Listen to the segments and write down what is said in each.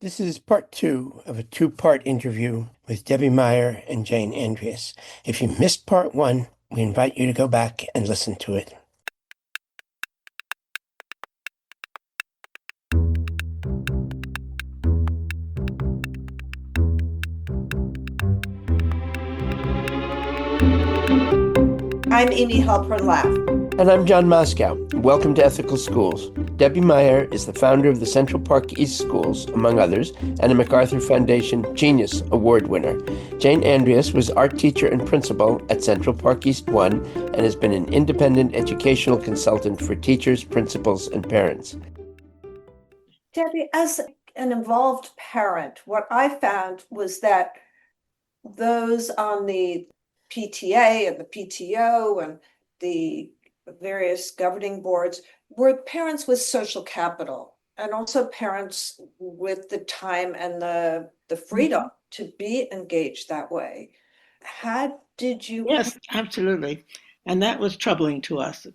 This is part two of a two-part interview with Debbie Meier and Jane Andrias. If you missed part one, we invite you to go back and listen to it. I'm Amy Halpern-Laff. And I'm John Moscow. Welcome to Ethical Schools. Debbie Meier is the founder of the Central Park East Schools, among others, and a MacArthur Foundation Genius Award winner. Jane Andrias was art teacher and principal at Central Park East 1 and has been an independent educational consultant for teachers, principals, and parents. Debbie, as an involved parent, what I found was that those on the PTA and the PTO and the various governing boards were parents with social capital and also parents with the time and the freedom to be engaged that way. How did you? Yes, absolutely. And that was troubling to us.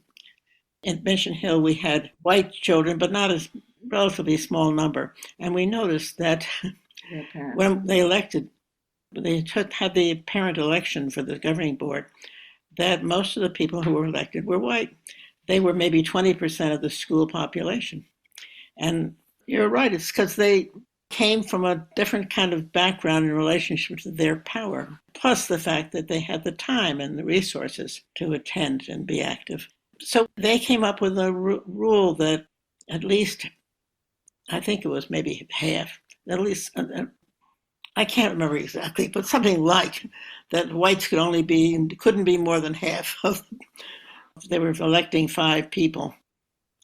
In Mission Hill, we had white children, but not a relatively small number. And we noticed that when they elected, had the parent election for the governing board, that most of the people who were elected were white. They were maybe 20% of the school population. And you're right, it's because they came from a different kind of background in relationship to their power, plus the fact that they had the time and the resources to attend and be active. So they came up with a rule that at least, I think it was maybe half, at least, I can't remember exactly, but something like that whites couldn't be more than half of, they were electing 5 people.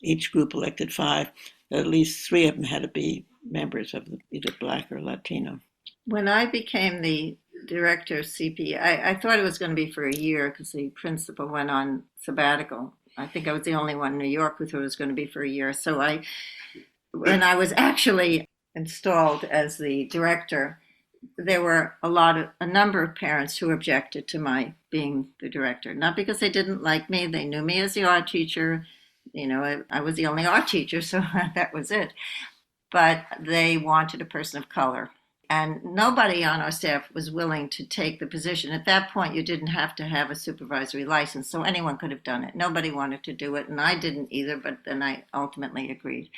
Each group elected 5. At least 3 of them had to be members of either Black or Latino. When I became the director of CPE, I thought it was going to be for a year because the principal went on sabbatical. I think I was the only one in New York who thought it was going to be for a year. So when I was actually installed as the director, there were a number of parents who objected to my being the director. Not because they didn't like me, they knew me as the art teacher. You know, I was the only art teacher, so that was it. But they wanted a person of color. And nobody on our staff was willing to take the position. At that point, you didn't have to have a supervisory license, so anyone could have done it. Nobody wanted to do it, and I didn't either, but then I ultimately agreed.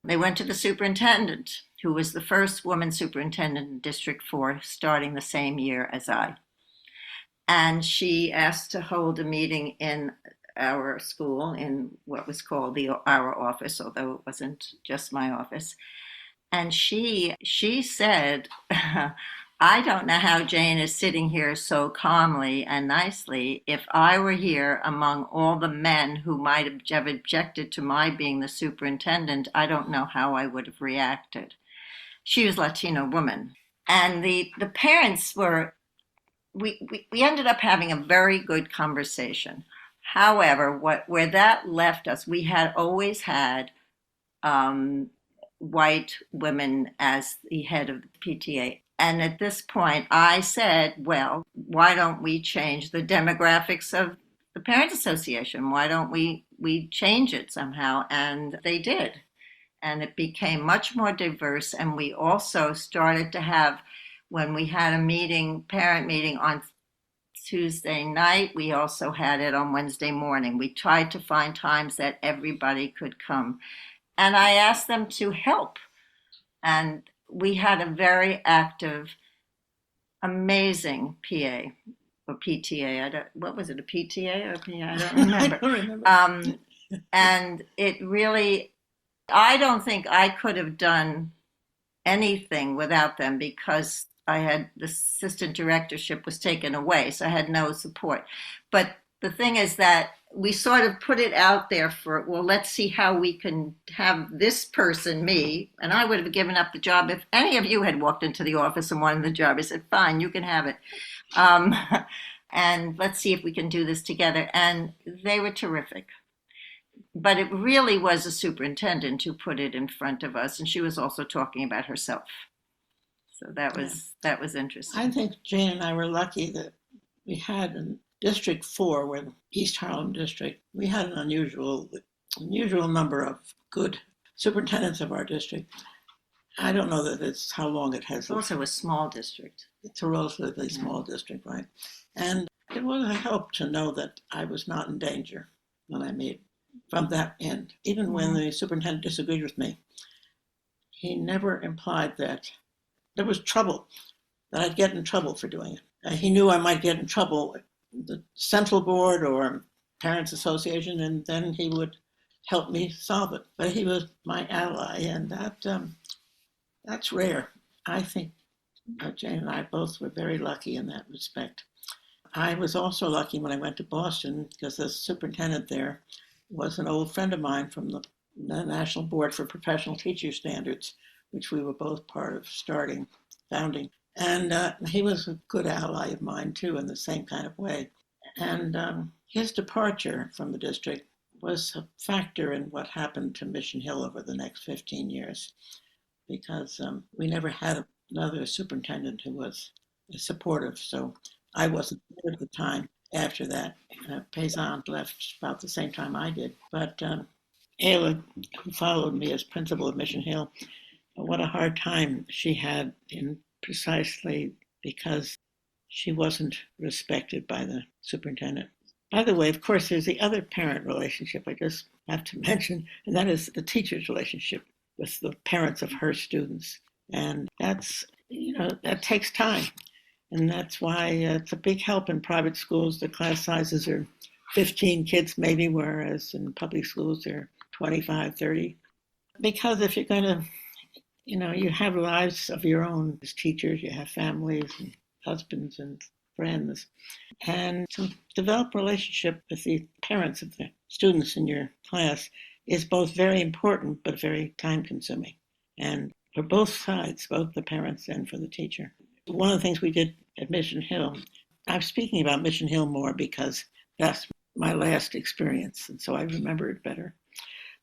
They went to the superintendent, who was the first woman superintendent in District 4, starting the same year as I. And she asked to hold a meeting in our school in what was called our office, although it wasn't just my office. And she said, I don't know how Jane is sitting here so calmly and nicely. If I were here among all the men who might have objected to my being the superintendent, I don't know how I would have reacted. She was a Latino woman. And the parents we ended up having a very good conversation. However, where that left us, we had always had white women as the head of the PTA. And at this point, I said, well, why don't we change the demographics of the Parents Association? Why don't we change it somehow? And they did. And it became much more diverse. And we also started to have, when we had a parent meeting on Tuesday night, we also had it on Wednesday morning. We tried to find times that everybody could come. And I asked them to help. And we had a very active, amazing PA or PTA. What was it, a PTA or a PA? I don't remember. I don't remember. And it really, I don't think I could have done anything without them because the assistant directorship was taken away, so I had no support. But the thing is that we sort of put it out there well, let's see how we can have this person, me, and I would have given up the job if any of you had walked into the office and wanted the job. I said, fine, you can have it. And let's see if we can do this together. And they were terrific. But it really was a superintendent who put it in front of us, and she was also talking about herself. So that was interesting. I think Jane and I were lucky that we had in District 4, where the East Harlem District, we had an unusual number of good superintendents of our district. I don't know that it's how long it has. It's also a small district. It's a relatively small district, right? And it was a help to know that I was not in danger when I made from that end. Even when the superintendent disagreed with me, he never implied that there was trouble, that I'd get in trouble for doing it. He knew I might get in trouble with the central board or parents association, and then he would help me solve it. But he was my ally, and that's rare. I think Jane and I both were very lucky in that respect. I was also lucky when I went to Boston because the superintendent there was an old friend of mine from the National Board for Professional Teacher Standards, which we were both part of founding. And he was a good ally of mine too, in the same kind of way. And his departure from the district was a factor in what happened to Mission Hill over the next 15 years, because we never had another superintendent who was supportive. So I wasn't there at the time after that. Payson left about the same time I did. But Ayla, who followed me as principal of Mission Hill, what a hard time she had, in precisely because she wasn't respected by the superintendent. By the way, of course, there's the other parent relationship I just have to mention, and that is the teacher's relationship with the parents of her students. And that's, that takes time. And that's why it's a big help in private schools. The class sizes are 15 kids maybe, whereas in public schools they're 25, 30. Because if you're going to, you have lives of your own as teachers, you have families and husbands and friends. And to develop a relationship with the parents of the students in your class is both very important but very time consuming. And for both sides, both the parents and for the teacher. One of the things we did at Mission Hill, I'm speaking about Mission Hill more because that's my last experience, and so I remember it better.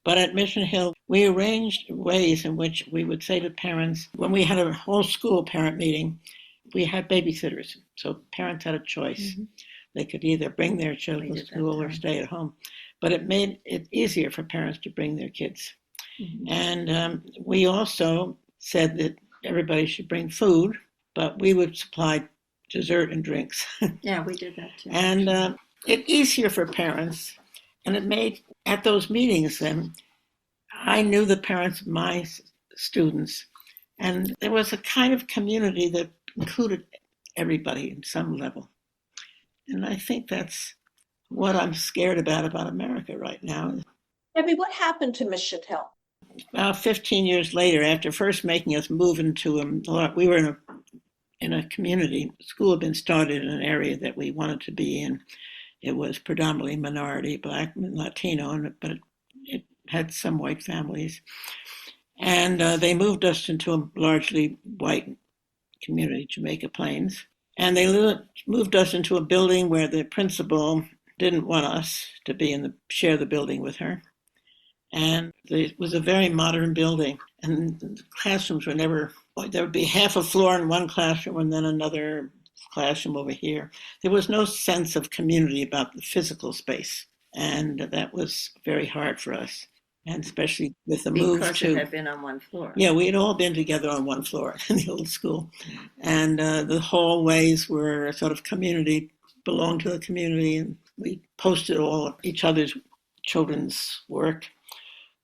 But at Mission Hill, we arranged ways in which we would say to parents, when we had a whole school parent meeting, we had babysitters. So parents had a choice. Mm-hmm. They could either bring their children to school or stay at home. But it made it easier for parents to bring their kids. Mm-hmm. And we also said that everybody should bring food, but we would supply dessert and drinks. Yeah, we did that too. And it's easier for parents. And it made, at those meetings then, I knew the parents of my students. And there was a kind of community that included everybody in some level. And I think that's what I'm scared about America right now. Debbie, what happened to Mission Hill? About 15 years later, after first making us move into we were in a community. School had been started in an area that we wanted to be in. It was predominantly minority, Black and Latino, but it had some white families. And they moved us into a largely white community, Jamaica Plains. And they moved us into a building where the principal didn't want us to share the building with her. And it was a very modern building. And the classrooms were there would be half a floor in one classroom and then another classroom over here. There was no sense of community about the physical space. And that was very hard for us. And especially with the move to... Because it had been on one floor. Yeah, we had all been together on one floor in the old school. And the hallways were sort of community, belonged to the community. And we posted all of each other's children's work.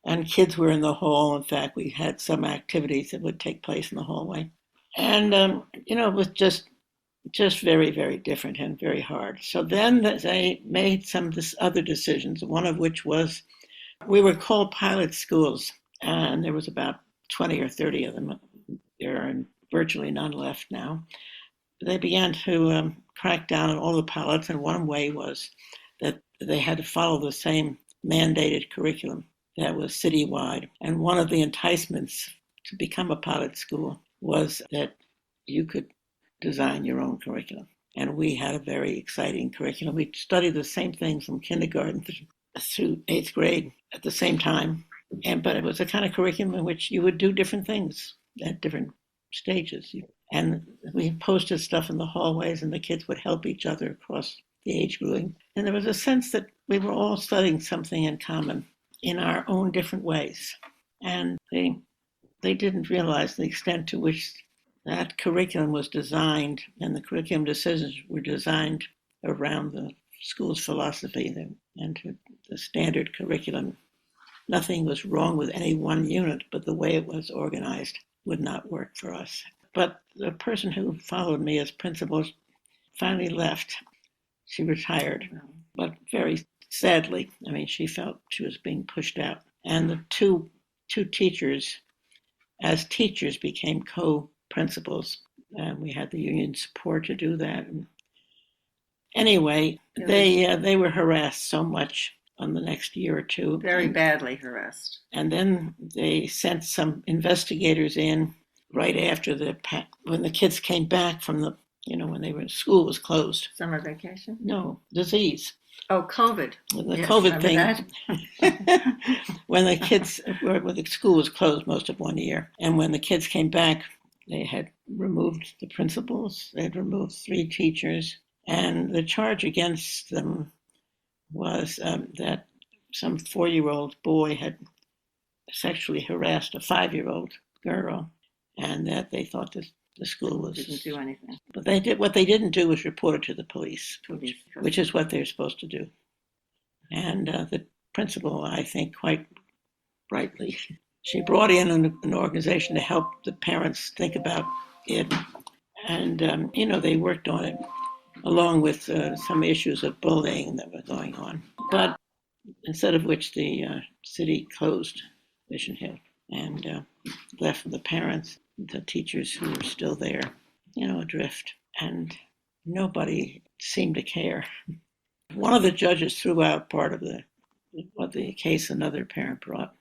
And kids were in the hall. In fact, we had some activities that would take place in the hallway. And, it was just very, very different and very hard. So then they made some other decisions, one of which was we were called pilot schools, and there was about 20 or 30 of them. There are virtually none left now. They began to crack down on all the pilots, and one way was that they had to follow the same mandated curriculum that was citywide. And one of the enticements to become a pilot school was that you could design your own curriculum. And we had a very exciting curriculum. We studied the same thing from kindergarten through 8th grade at the same time. But it was a kind of curriculum in which you would do different things at different stages. And we posted stuff in the hallways, and the kids would help each other across the age grouping. And there was a sense that we were all studying something in common in our own different ways. And the they didn't realize the extent to which that curriculum was designed, and the curriculum decisions were designed around the school's philosophy and to the standard curriculum. Nothing was wrong with any one unit, but the way it was organized would not work for us. But the person who followed me as principal finally left. She retired, but very sadly. I mean, she felt she was being pushed out. And the two teachers, as teachers, became co-principals. And we had the union support to do that. And anyway, they were harassed so much on the next year or two. Very badly harassed. And then they sent some investigators in right after when the kids came back from the, when they were school was closed. Summer vacation? No, disease. Oh, COVID. The COVID thing. When the school was closed most of one year. And when the kids came back, they had removed the principals. They had removed 3 teachers. And the charge against them was that some 4-year-old boy had sexually harassed a 5-year-old girl, and that they thought the school didn't do anything. But what they didn't do was report it to the police, which is what they're supposed to do. And the principal, I think, quite rightly, she brought in an organization to help the parents think about it, and they worked on it along with some issues of bullying that were going on. But instead of which the city closed Mission Hill and left the parents, the teachers who were still there, adrift. And nobody seemed to care. One of the judges threw out part of the case another parent brought.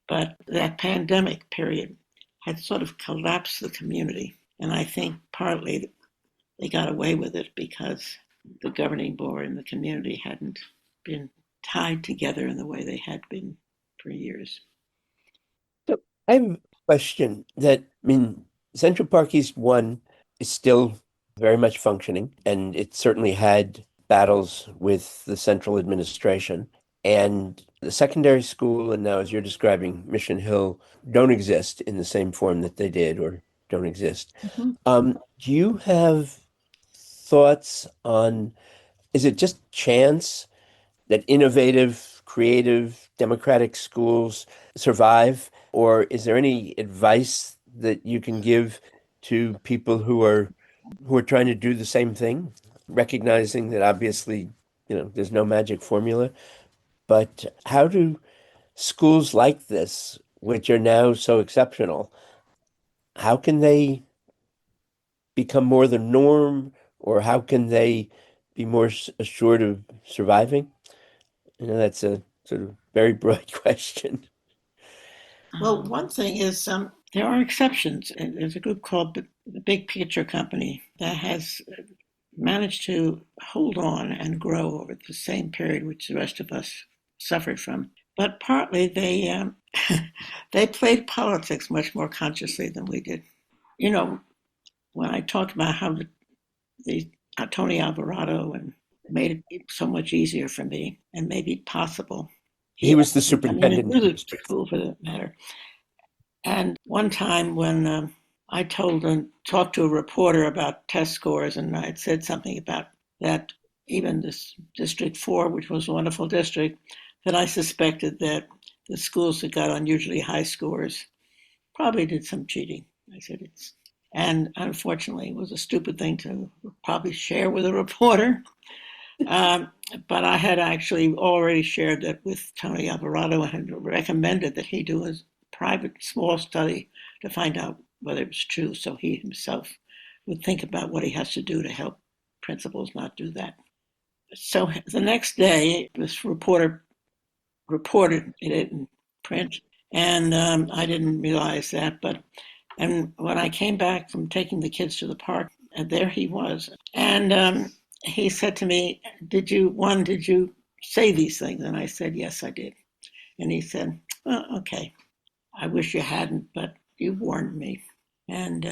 But that pandemic period had sort of collapsed the community. And I think partly they got away with it because the governing board and the community hadn't been tied together in the way they had been for years. So I have a question Central Park East 1 is still very much functioning, and it certainly had battles with the central administration. And the secondary school, and now as you're describing, Mission Hill, don't exist in the same form that they did or don't exist. Mm-hmm. Do you have thoughts on, is it just chance that innovative, creative, democratic schools survive? Or is there any advice that you can give to people who are trying to do the same thing, recognizing that obviously, there's no magic formula? But how do schools like this, which are now so exceptional, how can they become more the norm, or how can they be more assured of surviving? That's a sort of very broad question. Well, one thing is there are exceptions. There's a group called the Big Picture Company that has managed to hold on and grow over the same period which the rest of us suffered from. But partly they played politics much more consciously than we did. When I talked about how the Tony Alvarado and made it so much easier for me and made it possible. He was the superintendent. He was the school for that matter. And one time when I talked to a reporter about test scores, and I had said something about that, even this District 4, which was a wonderful district, that I suspected that the schools that got unusually high scores probably did some cheating. I said and unfortunately, it was a stupid thing to probably share with a reporter. But I had actually already shared that with Tony Alvarado and had recommended that he do a private small study to find out whether it was true, so he himself would think about what he has to do to help principals not do that. So the next day, this reporter reported it in print, and I didn't realize that. And when I came back from taking the kids to the park, and there he was, and he said to me, did you say these things? And I said, yes, I did. And he said, well, okay, I wish you hadn't, but you warned me, and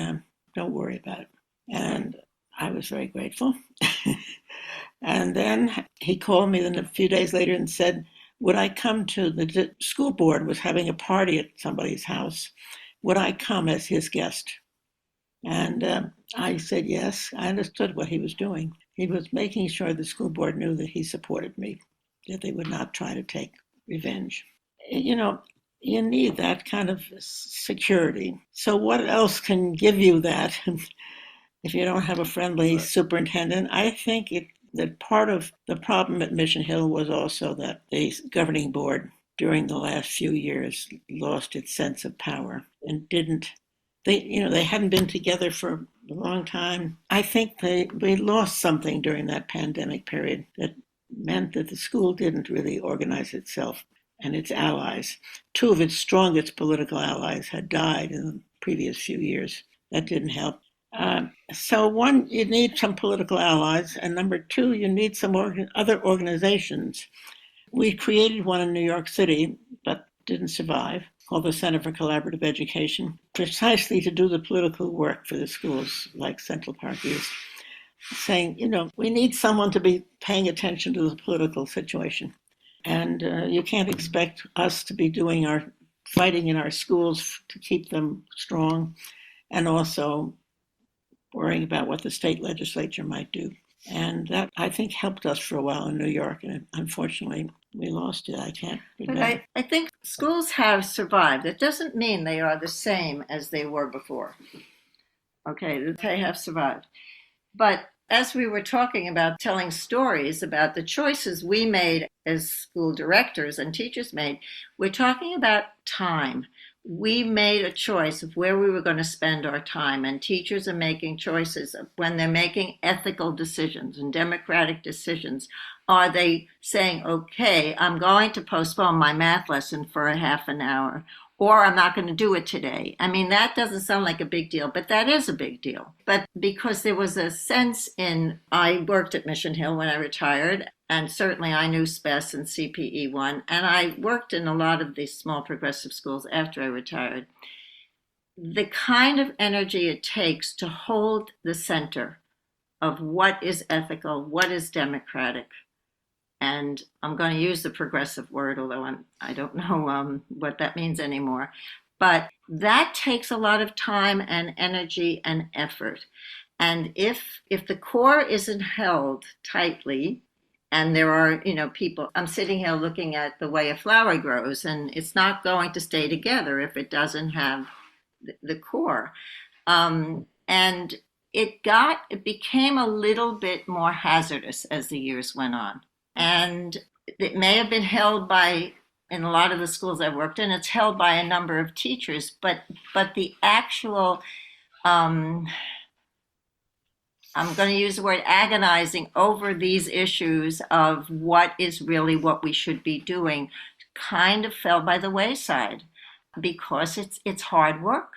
don't worry about it. And I was very grateful. And then he called me a few days later and said, would I come to the school board was having a party at somebody's house, would I come as his guest? And I said yes. I understood what he was doing. He was making sure the school board knew that he supported me, that they would not try to take revenge. You know, you need that kind of security. So what else can give you that if you don't have a friendly superintendent? I think that part of the problem at Mission Hill was also that the governing board during the last few years lost its sense of power and they hadn't been together for a long time. I think we lost something during that pandemic period that meant that the school didn't really organize itself and its allies. Two of its strongest political allies had died in the previous few years. That didn't help. So one, you need some political allies, and number two, you need some other organizations. We created one in New York City, but didn't survive, called the Center for Collaborative Education, precisely to do the political work for the schools like Central Park East, saying, we need someone to be paying attention to the political situation. And you can't expect us to be doing our fighting in our schools to keep them strong and also worrying about what the state legislature might do. And that, I think, helped us for a while in New York. And unfortunately, we lost it. I can't remember. But I think schools have survived. It doesn't mean they are the same as they were before. Okay, they have survived. But as we were talking about telling stories about the choices we made as school directors and teachers made, we're talking about time. We made a choice of where we were going to spend our time, and teachers are making choices when they're making ethical decisions and democratic decisions. Are they saying, okay, I'm going to postpone my math lesson for a half an hour, or I'm not going to do it today? I mean, that doesn't sound like a big deal, but that is a big deal. But because there was a sense I worked at Mission Hill when I retired, and certainly I knew CPESS and CPE1, and I worked in a lot of these small progressive schools after I retired. The kind of energy it takes to hold the center of what is ethical, what is democratic, and I'm going to use the progressive word, although I don't know what that means anymore. But that takes a lot of time and energy and effort. And if the core isn't held tightly, and there are, people, I'm sitting here looking at the way a flower grows, and it's not going to stay together if it doesn't have the core. And it became a little bit more hazardous as the years went on. And it may have been held in a lot of the schools I worked in, it's held by a number of teachers, but the actual, I'm going to use the word agonizing over these issues of what is really what we should be doing kind of fell by the wayside because it's hard work.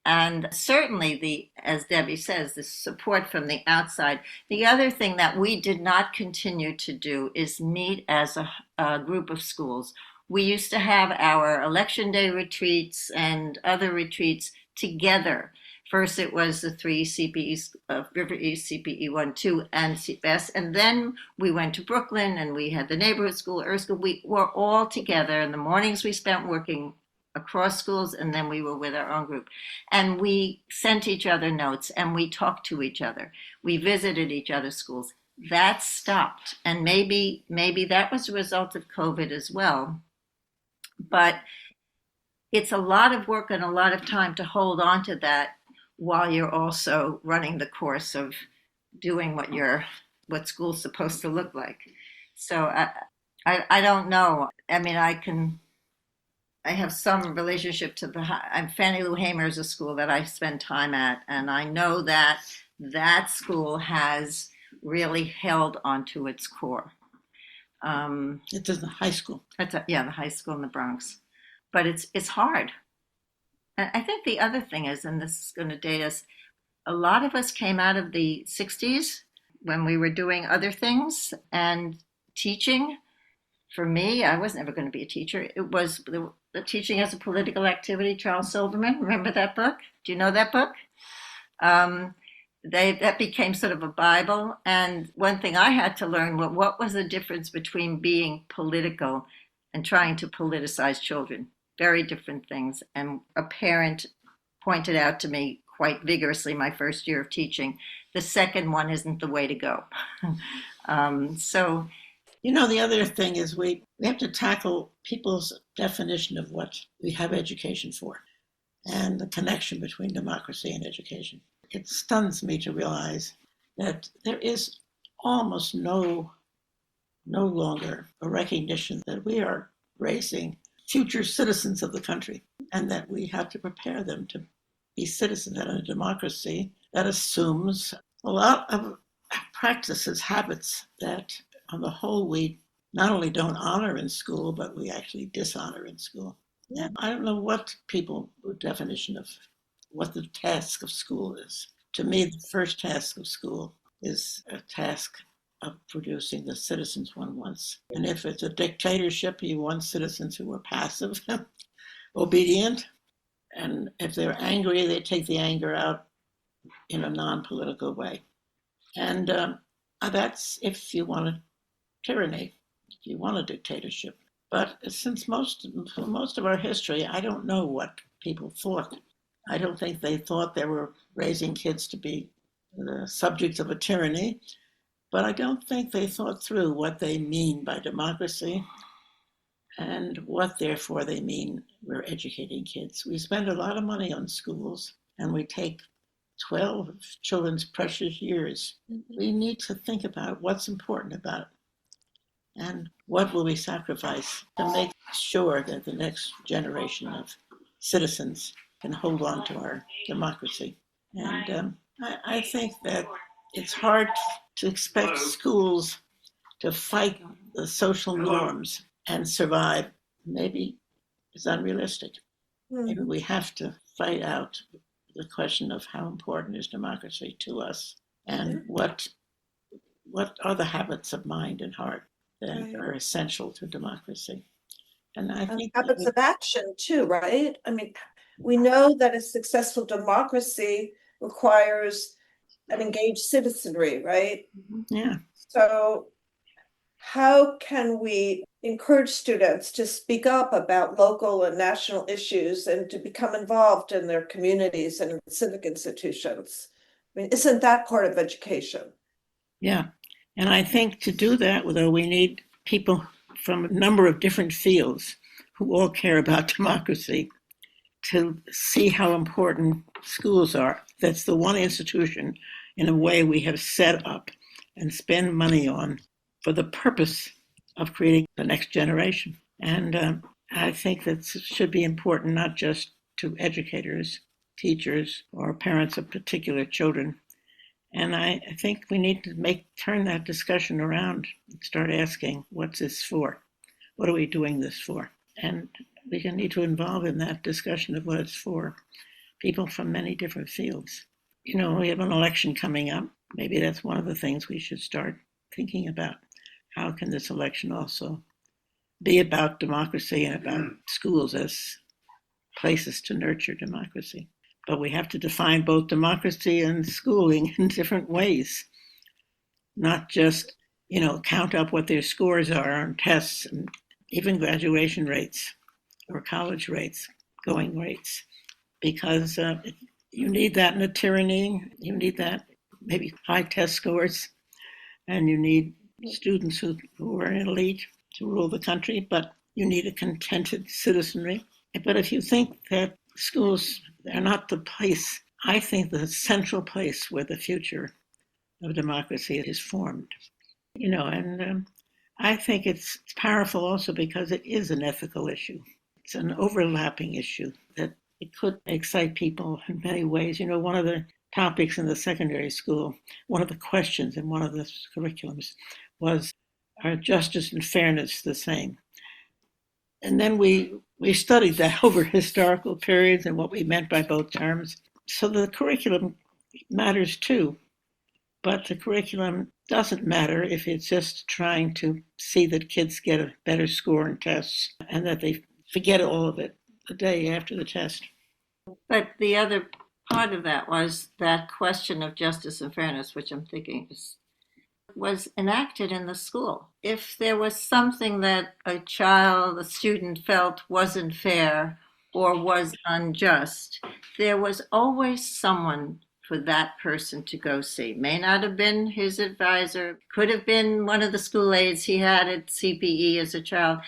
And certainly, as Debbie says, the support from the outside. The other thing that we did not continue to do is meet as a group of schools. We used to have our election day retreats and other retreats together. First, it was the three CPEs, River East, CPE1, 2, and CPESS. And then we went to Brooklyn and we had the neighborhood school, Earth School. We were all together. In the mornings we spent working across schools, and then we were with our own group. And we sent each other notes and we talked to each other. We visited each other's schools. That stopped. And maybe that was a result of COVID as well. But it's a lot of work and a lot of time to hold on to that while you're also running the course of doing what school's supposed to look like. So I don't know. I mean, I have some relationship to Fannie Lou Hamer is a school that I spend time at, and I know that school has really held onto its core. It's a high school. The high school in the Bronx. But it's hard. And I think the other thing is, and this is going to date us, a lot of us came out of the 60s when we were doing other things and teaching. For me, I was never going to be a teacher. It was the Teaching as a Political Activity, Charles Silverman. Remember that book? Do you know that book? That became sort of a Bible. And one thing I had to learn what was the difference between being political and trying to politicize children. very different things. And a parent pointed out to me quite vigorously my first year of teaching, the second one isn't the way to go. So, The other thing is we have to tackle people's definition of what we have education for and the connection between democracy and education. It stuns me to realize that there is almost no longer a recognition that we are raising future citizens of the country and that we have to prepare them to be citizens in a democracy that assumes a lot of practices, habits that on the whole we not only don't honor in school, but we actually dishonor in school. And I don't know what people's definition of what the task of school is. To me, the first task of school is a task of producing the citizens one wants. And if it's a dictatorship, you want citizens who are passive, obedient. And if they're angry, they take the anger out in a non-political way. And that's if you want a tyranny, if you want a dictatorship. But since most of our history, I don't know what people thought. I don't think they thought they were raising kids to be the subjects of a tyranny, but I don't think they thought through what they mean by democracy and what, therefore, they mean we're educating kids. We spend a lot of money on schools, and we take 12 of children's precious years. We need to think about what's important about it and what will we sacrifice to make sure that the next generation of citizens can hold on to our democracy. And I think that it's hard to expect schools to fight the social norms and survive. Maybe it's unrealistic. Maybe we have to fight out the question of how important is democracy to us and what are the habits of mind and heart that are essential to democracy. And I think habits of action too, right? I mean, we know that a successful democracy requires an engaged citizenry, right? Yeah. So how can we encourage students to speak up about local and national issues and to become involved in their communities and civic institutions? I mean, isn't that part of education? Yeah. And I think to do that, though, we need people from a number of different fields who all care about democracy to see how important schools are. That's the one institution, in a way, we have set up and spend money on for the purpose of creating the next generation. And I think that should be important not just to educators, teachers, or parents of particular children. And I think we need to turn that discussion around and start asking, what's this for? What are we doing this for? And we need to involve in that discussion of what it's for people from many different fields. We have an election coming up. Maybe that's one of the things we should start thinking about. How can this election also be about democracy and about schools as places to nurture democracy? But we have to define both democracy and schooling in different ways, not just, count up what their scores are on tests and even graduation rates or college rates, going rates, because you need that in a tyranny. You need that, maybe high test scores, and you need students who are an elite to rule the country, but you need a contented citizenry. But if you think that schools are not the place, I think the central place where the future of democracy is formed. And I think it's powerful also because it is an ethical issue. It's an overlapping issue that it could excite people in many ways. One of the topics in the secondary school, one of the questions in one of the curriculums was, are justice and fairness the same? And then we studied that over historical periods and what we meant by both terms. So the curriculum matters too, but the curriculum doesn't matter if it's just trying to see that kids get a better score in tests and that they forget all of it the day after the test. But the other part of that was that question of justice and fairness, which I'm thinking is was enacted in the school. If there was something that a student felt wasn't fair or was unjust, there was always someone for that person to go see. May not have been his advisor, could have been one of the school aides he had at CPE as a child,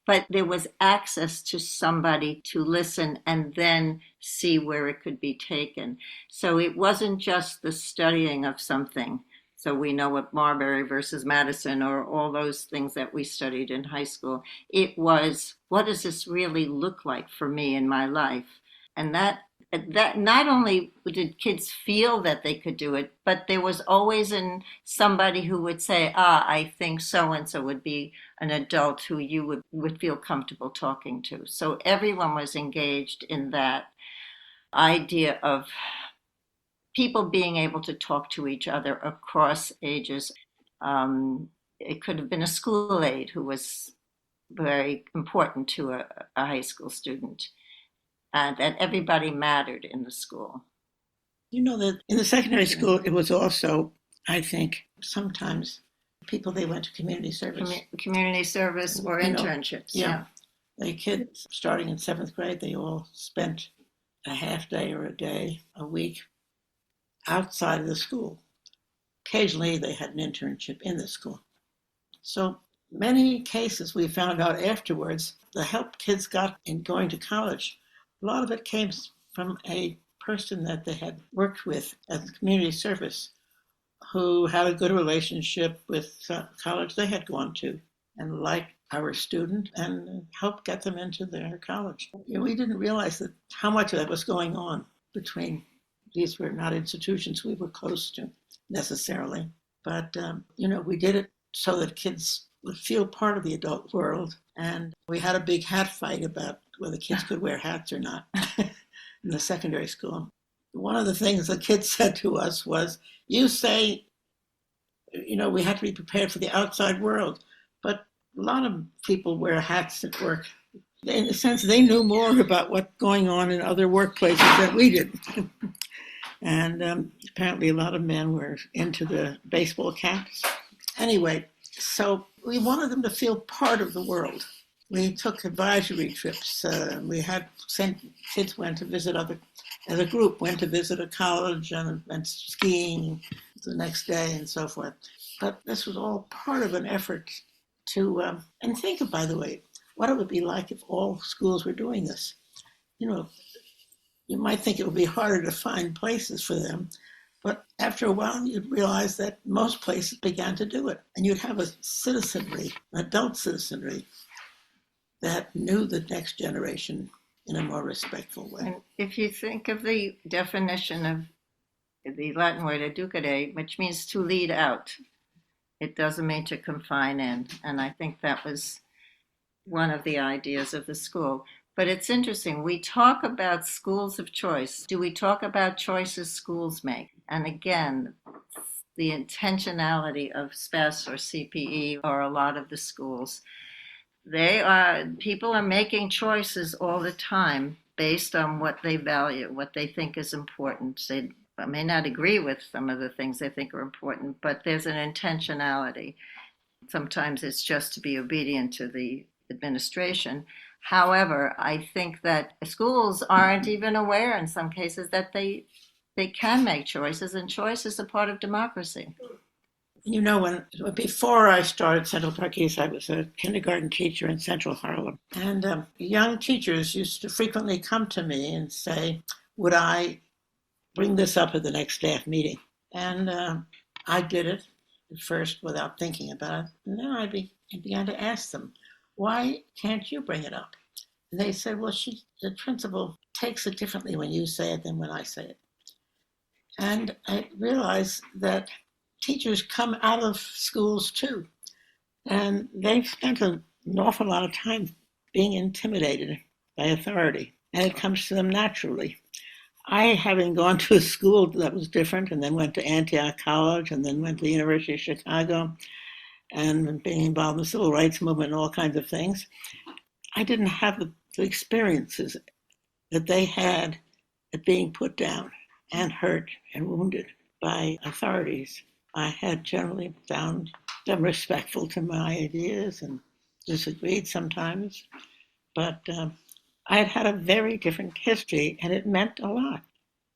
but there was access to somebody to listen and then see where it could be taken. So it wasn't just the studying of something. So we know what Marbury versus Madison or all those things that we studied in high school. It was, what does this really look like for me in my life? And that not only did kids feel that they could do it, but there was always somebody who would say, I think so-and-so would be an adult who you would feel comfortable talking to. So everyone was engaged in that idea of people being able to talk to each other across ages. It could have been a school aide who was very important to a high school student, and that everybody mattered in the school. You know that in the secondary school, it was also, I think, sometimes people, they went to community service. Community service or internships. Yeah. The kids starting in 7th grade, they all spent a half day or a day, a week outside of the school. Occasionally, they had an internship in the school. So many cases we found out afterwards, the help kids got in going to college, a lot of it came from a person that they had worked with at the community service who had a good relationship with college they had gone to and liked our student and helped get them into their college. We didn't realize that how much of that was going on between, these were not institutions we were close to necessarily, but we did it so that kids would feel part of the adult world. And we had a big hat fight about whether kids could wear hats or not in the secondary school. One of the things the kids said to us was, you say, we have to be prepared for the outside world, but a lot of people wear hats at work. In a sense, they knew more about what's going on in other workplaces than we did. And apparently a lot of men were into the baseball caps. Anyway, so we wanted them to feel part of the world. We took advisory trips. Kids went to visit as a group, went to visit a college and went skiing the next day and so forth. But this was all part of an effort to, and think of, by the way, what it would be like if all schools were doing this. You might think it would be harder to find places for them, but after a while, you'd realize that most places began to do it. And you'd have a citizenry, an adult citizenry, that knew the next generation in a more respectful way. And if you think of the definition of the Latin word educare, which means to lead out, it doesn't mean to confine in. And I think that was one of the ideas of the school. But it's interesting, we talk about schools of choice. Do we talk about choices schools make? And again, the intentionality of CPESS or CPE or a lot of the schools, people are making choices all the time based on what they value, what they think is important. They may not agree with some of the things they think are important, but there's an intentionality. Sometimes it's just to be obedient to the administration. However, I think that schools aren't even aware in some cases that they can make choices, and choice is a part of democracy. Before I started Central Park East, I was a kindergarten teacher in Central Harlem. And young teachers used to frequently come to me and say, would I bring this up at the next staff meeting? And I did it at first without thinking about it. And then I began to ask them, why can't you bring it up? And they said, well, the principal takes it differently when you say it than when I say it. And I realized that teachers come out of schools too, and they've spent an awful lot of time being intimidated by authority, and it comes to them naturally. I, having gone to a school that was different, and then went to Antioch College, and then went to the University of Chicago, and being involved in the civil rights movement and all kinds of things, I didn't have the experiences that they had at being put down and hurt and wounded by authorities. I had generally found them respectful to my ideas and disagreed sometimes, but I had had a very different history, and it meant a lot.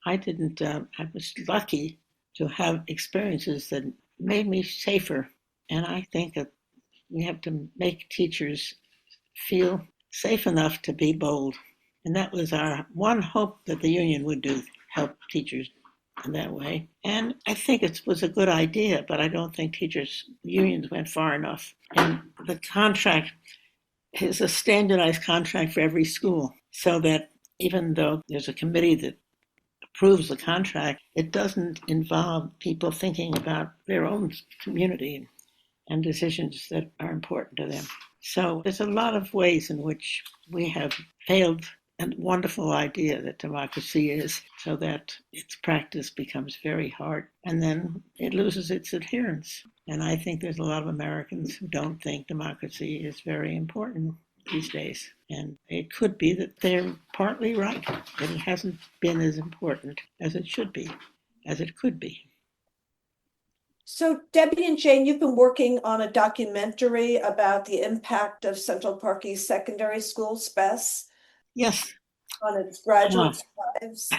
I didn't. I was lucky to have experiences that made me safer, and I think that we have to make teachers feel safe enough to be bold, and that was our one hope that the union would do, help teachers in that way. And I think it was a good idea, but I don't think teachers unions went far enough. And the contract is a standardized contract for every school, so that even though there's a committee that approves the contract, it doesn't involve people thinking about their own community and decisions that are important to them. So there's a lot of ways in which we have failed a wonderful idea that democracy is, so that its practice becomes very hard and then it loses its adherence. And I think there's a lot of Americans who don't think democracy is very important these days. And it could be that they're partly right, that it hasn't been as important as it should be, as it could be. So Debbie and Jane, you've been working on a documentary about the impact of Central Park East Secondary School, CPESS, Yes. on its graduates' lives.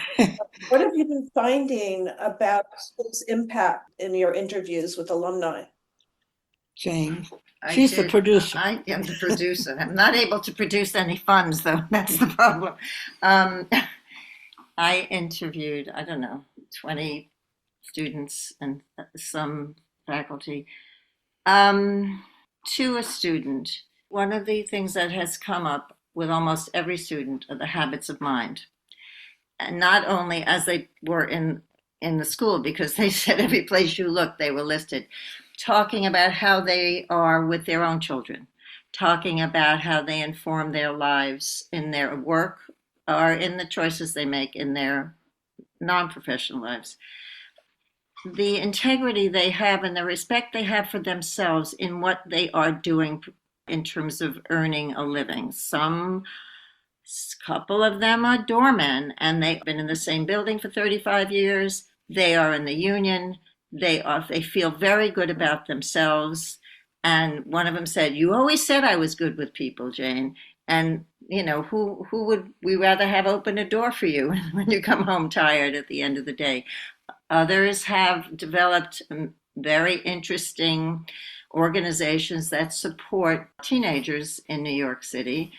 What have you been finding about its impact in your interviews with alumni? Jane, she's the producer. I am the producer. I'm not able to produce any funds, though. That's the problem. I interviewed, 20 students and some faculty. To a student, one of the things that has come up with almost every student are the habits of mind. And not only as they were in the school, because they said every place you look, they were listed, talking about how they are with their own children, talking about how they inform their lives in their work or in the choices they make in their non-professional lives. The integrity they have and the respect they have for themselves in what they are doing in terms of earning a living. Some couple of them are doormen, and they've been in the same building for 35 years. They are in the union. They feel very good about themselves. And one of them said, "You always said I was good with people, Jane. And who would we rather have open a door for you when you come home tired at the end of the day?" Others have developed very interesting organizations that support teenagers in New York City,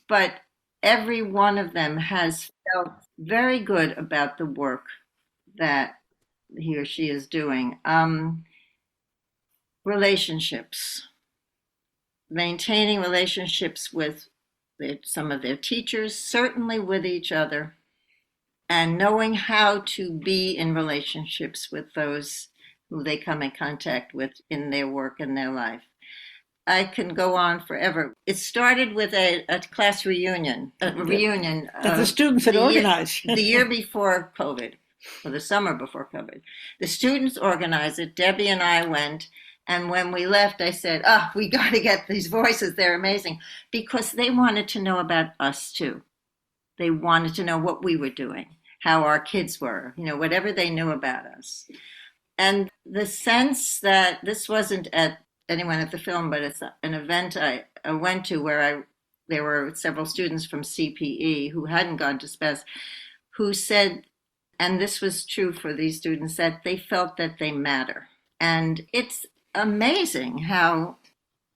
but every one of them has felt very good about the work that he or she is doing. Relationships, maintaining relationships with some of their teachers, certainly with each other, and knowing how to be in relationships with those who they come in contact with in their work and their life. I can go on forever. It started with a class reunion, that the students had organized. The year before COVID, or the summer before COVID. The students organized it. Debbie and I went. And when we left, I said, we got to get these voices. They're amazing. Because they wanted to know about us, too. They wanted to know what we were doing, how our kids were, whatever they knew about us. And the sense that this wasn't at anyone at the film, but it's an event I went to where there were several students from CPE who hadn't gone to CPESS who said, and this was true for these students, that they felt that they matter. And it's amazing how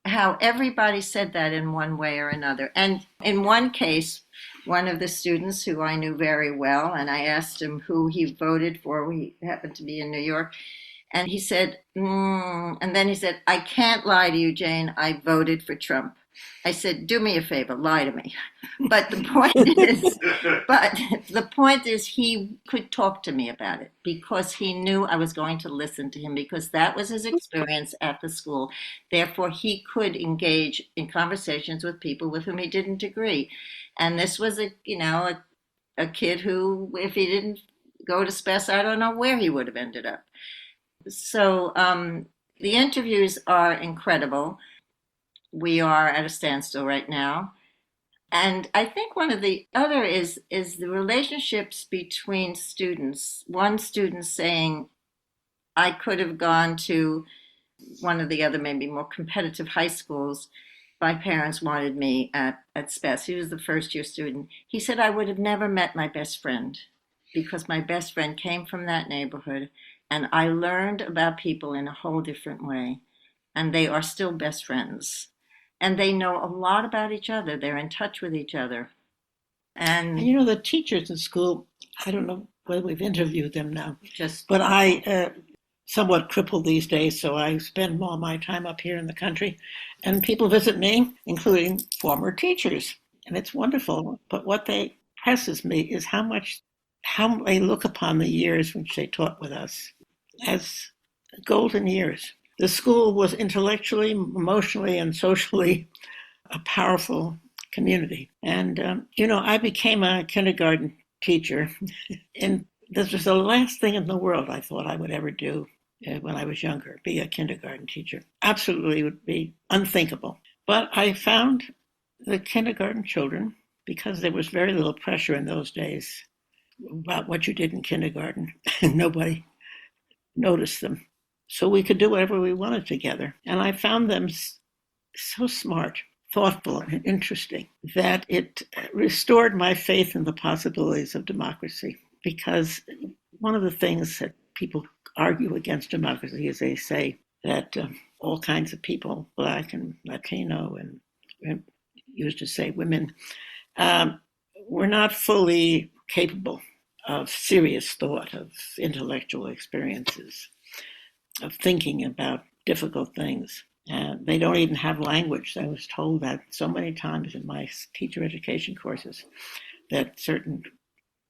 everybody said that in one way or another. And in one case, one of the students who I knew very well, and I asked him who he voted for. He happened to be in New York. And he said, and then he said, "I can't lie to you, Jane. I voted for Trump." I said, "Do me a favor, lie to me." But the point is, he could talk to me about it because he knew I was going to listen to him, because that was his experience at the school. Therefore, he could engage in conversations with people with whom he didn't agree. And this was a kid who, if he didn't go to CPESS, I don't know where he would have ended up. So the interviews are incredible. We are at a standstill right now. And I think one of the other is the relationships between students. One student saying, I could have gone to one of the other maybe more competitive high schools. My parents wanted me at CPESS. He was the first year student. He said I would have never met my best friend because my best friend came from that neighborhood, and I learned about people in a whole different way. And they are still best friends. And they know a lot about each other. They're in touch with each other. And And the teachers in school, I don't know whether we've interviewed them now, just, but I somewhat crippled these days, so I spend all my time up here in the country, and people visit me, including former teachers, and it's wonderful. But what they impresses me is how they look upon the years which they taught with us as golden years. The school was intellectually, emotionally, and socially a powerful community. And, I became a kindergarten teacher, and this was the last thing in the world I thought I would ever do when I was younger, be a kindergarten teacher. Absolutely would be unthinkable. But I found the kindergarten children, because there was very little pressure in those days about what you did in kindergarten, and nobody noticed them. So we could do whatever we wanted together. And I found them so smart, thoughtful, and interesting that it restored my faith in the possibilities of democracy. Because one of the things that people argue against democracy is they say that all kinds of people, Black and Latino, and used to say women, were not fully capable of serious thought, of intellectual experiences, of thinking about difficult things. They don't even have language. I was told that so many times in my teacher education courses that certain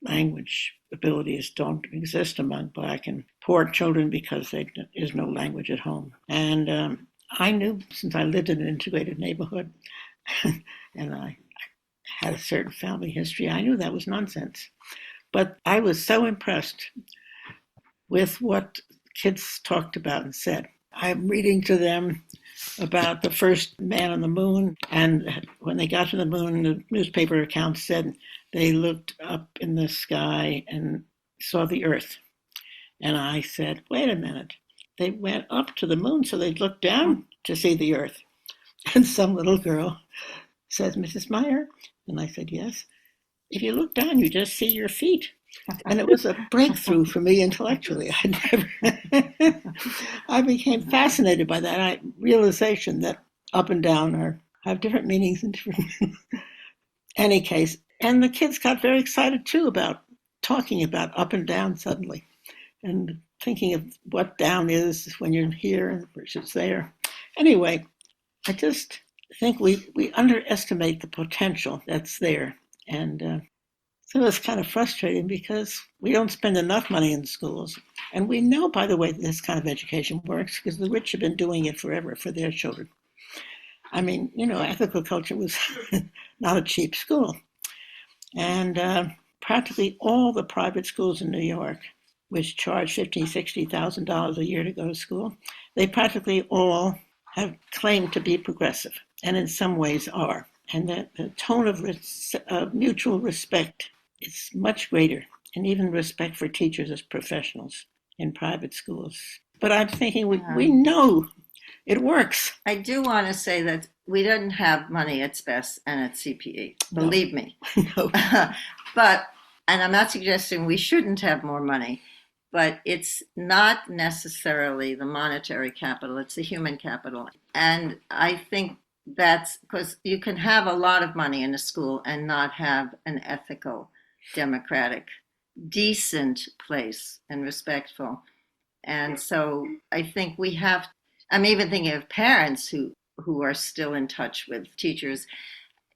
language abilities don't exist among Black and poor children because there is no language at home. And I knew, since I lived in an integrated neighborhood and I had a certain family history, I knew that was nonsense. But I was so impressed with what kids talked about and said. I'm reading to them about the first man on the moon, and when they got to the moon, the newspaper accounts said they looked up in the sky and saw the Earth. And I said, wait a minute, they went up to the moon so they'd look down to see the Earth. And some little girl says, Mrs. Meier? And I said, yes. If you look down, you just see your feet. And it was a breakthrough for me intellectually. I became fascinated by that realization that up and down have different meanings in different any case. And the kids got very excited too about talking about up and down suddenly, and thinking of what down is when you're here versus there. Anyway, I just think we underestimate the potential that's there. And so it's kind of frustrating because we don't spend enough money in schools. And we know, by the way, this kind of education works because the rich have been doing it forever for their children. I mean, ethical culture was not a cheap school. And practically all the private schools in New York, which charge $50,000, $60,000 a year to go to school, they practically all have claimed to be progressive, and in some ways are. And the tone of mutual respect is much greater, and even respect for teachers as professionals in private schools. But I'm thinking we know it works. I do want to say that we didn't have money at CPESS and at CPE, believe me. No. And I'm not suggesting we shouldn't have more money, but it's not necessarily the monetary capital, it's the human capital. And I think that's because you can have a lot of money in a school and not have an ethical, democratic, decent place and respectful. And so I think I'm even thinking of parents who are still in touch with teachers.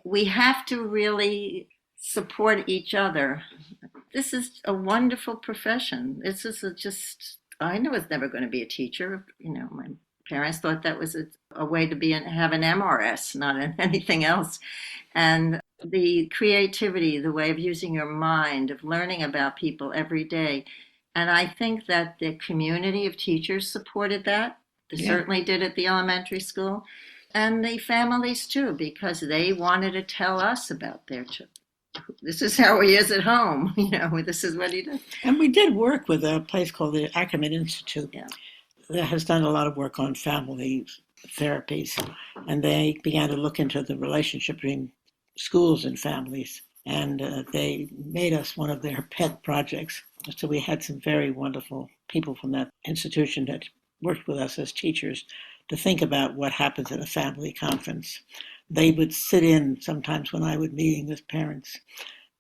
We have to really support each other. This is a wonderful profession. This is I know it's never going to be a teacher. My parents thought that was a way to have an MRS, not anything else. And the creativity, the way of using your mind, of learning about people every day. And I think that the community of teachers supported that. They certainly did at the elementary school. And the families too, because they wanted to tell us about their this is how he is at home. This is what he does. And we did work with a place called the Ackerman Institute. Yeah. That has done a lot of work on family therapies, and they began to look into the relationship between schools and families, and they made us one of their pet projects. So we had some very wonderful people from that institution that worked with us as teachers to think about what happens at a family conference. They would sit in sometimes when I would meeting with parents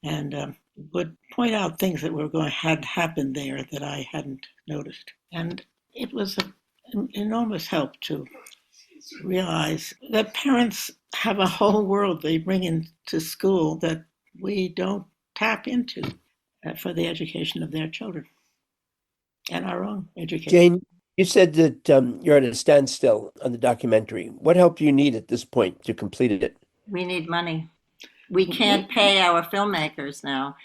and would point out things that had happened there that I hadn't noticed. And it was an enormous help to realize that parents have a whole world they bring into school that we don't tap into for the education of their children and our own education. Jane, you said that you're at a standstill on the documentary. What help do you need at this point to complete it? We need money. We can't pay our filmmakers now.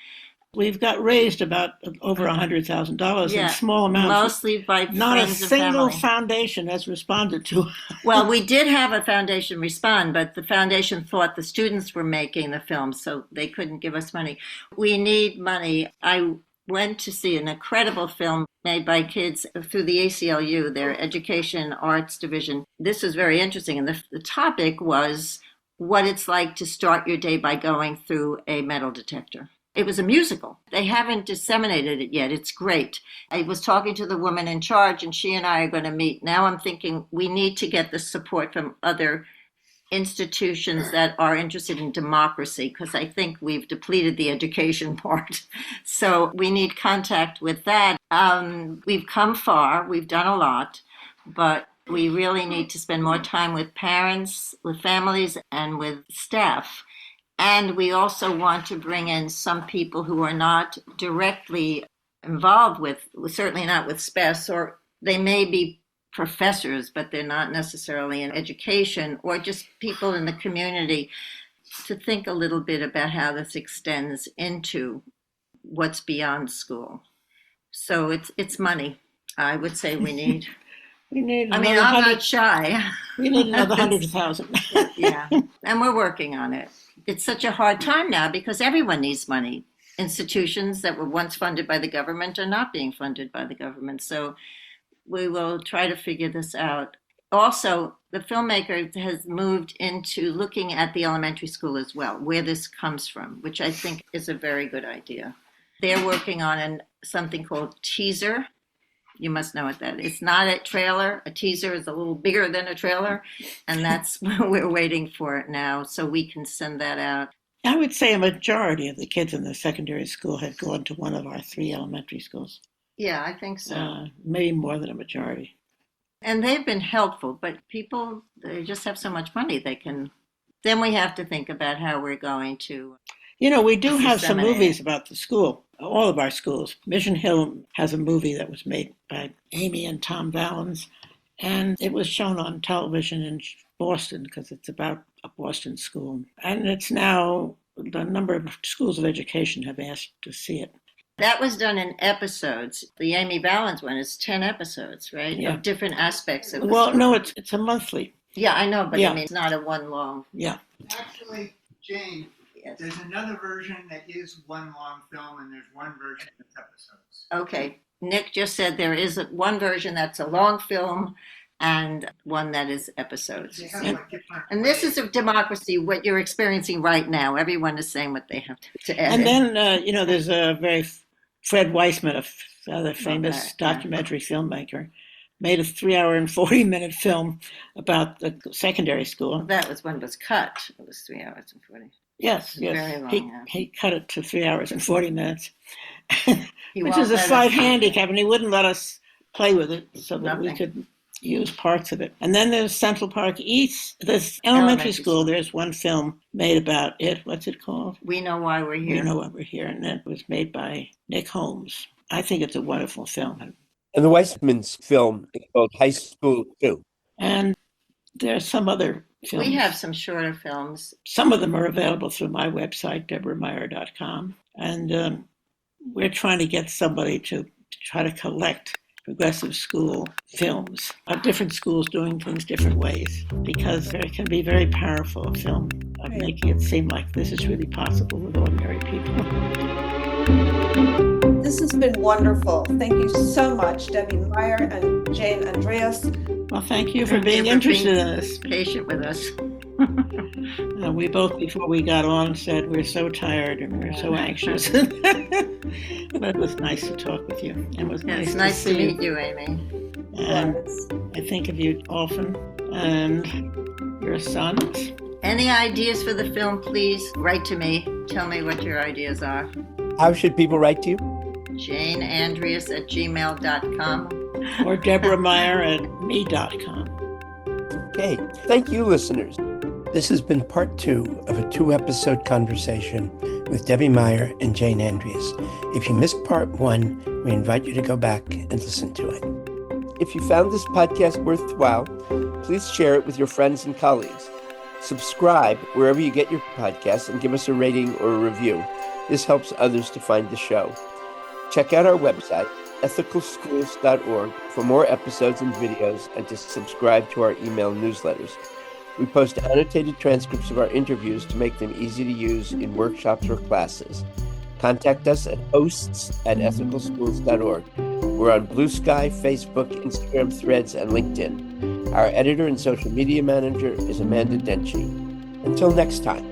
We've got raised about over $100,000 in small amounts. Mostly by Not friends a and single family. foundation has responded to. Well, we did have a foundation respond, but the foundation thought the students were making the film, so they couldn't give us money. We need money. I went to see an incredible film made by kids through the ACLU, their Education Arts Division. This was very interesting, and the topic was what it's like to start your day by going through a metal detector. It was a musical. They haven't disseminated it yet. It's great. I was talking to the woman in charge, and she and I are going to meet. Now I'm thinking we need to get the support from other institutions that are interested in democracy, because I think we've depleted the education part. So we need contact with that. We've come far. We've done a lot, but we really need to spend more time with parents, with families, and with staff. And we also want to bring in some people who are not directly involved with, certainly not with CPESS, or they may be professors, but they're not necessarily in education, or just people in the community, to think a little bit about how this extends into what's beyond school. So it's money. I would say we need. I'm not shy. We need another 100,000. Yeah, and we're working on it. It's such a hard time now because everyone needs money. Institutions that were once funded by the government are not being funded by the government. So we will try to figure this out. Also, the filmmaker has moved into looking at the elementary school as well, where this comes from, which I think is a very good idea. They're working on something called teaser. You must know what that is. It's not a trailer. A teaser is a little bigger than a trailer. And that's what we're waiting for it now, so we can send that out. I would say a majority of the kids in the secondary school had gone to one of our 3 elementary schools. Yeah, I think so. Maybe more than a majority. And they've been helpful, but people, they just have so much money they can. Then we have to think about how we're going to. We do have some movies about the school, all of our schools. Mission Hill has a movie that was made by Amy and Tom Valens, and it was shown on television in Boston because it's about a Boston school. And it's now, a number of schools of education have asked to see it. That was done in episodes. The Amy Valens one is 10 episodes, right? Yeah. Of different aspects of the Well, story. no, it's a monthly. Yeah, I know, but Yeah. I mean, it's not a one long. Yeah. Actually, Jane, Yes. there's another version that is one long film, and there's one version that's episodes. Okay. Nick just said there is one version that's a long film and one that is episodes. They have like different. And this is a democracy, what you're experiencing right now. Everyone is saying what they have to add. And then, there's a Fred Weissman, the famous documentary filmmaker, made a 3-hour and 40-minute film about the secondary school. That was when it was cut. It was 3 hours and 40. Yes. Very long, He cut it to 3 hours and 40 minutes, He which won't is a let slight us- handicap, and he wouldn't let us play with it so that we Nothing. could use parts of it. And then there's Central Park East, this elementary school. There's one film made about it. What's it called? We Know Why We're Here. You Know Why We're Here, and that was made by Nick Holmes. I think it's a wonderful film. And the Weissman's film is called High School 2. And there's some other films. We have some shorter films. Some of them are available through my website, deborahmeier.com. And we're trying to get somebody to try to collect progressive school films of different schools doing things different ways, because it can be very powerful, a film of making it seem like this is really possible with ordinary people. This has been wonderful. Thank you so much, Debbie Meier and Jane Andrias. Well, thank you for being interested in this. Patient with us. We both, before we got on, said we're so tired and we're so anxious. But it was nice to talk with you. It was It's nice nice to to see meet you, Amy. And I think of you often, and your sons. Any ideas for the film, please write to me. Tell me what your ideas are. How should people write to you? JaneAndrias@gmail.com. Or Deborah Meier at me.com. Okay, thank you, listeners. This has been part 2 of a 2-episode conversation with Debbie Meier and Jane Andrias. If you missed part 1, we invite you to go back and listen to it. If you found this podcast worthwhile, please share it with your friends and colleagues. Subscribe wherever you get your podcasts and give us a rating or a review. This helps others to find the show. Check out our website, ethicalschools.org, for more episodes and videos and to subscribe to our email newsletters. We post annotated transcripts of our interviews to make them easy to use in workshops or classes. Contact us at hosts@ethicalschools.org. We're on Blue Sky, Facebook, Instagram, Threads, and LinkedIn. Our editor and social media manager is Amanda Denchi. Until next time.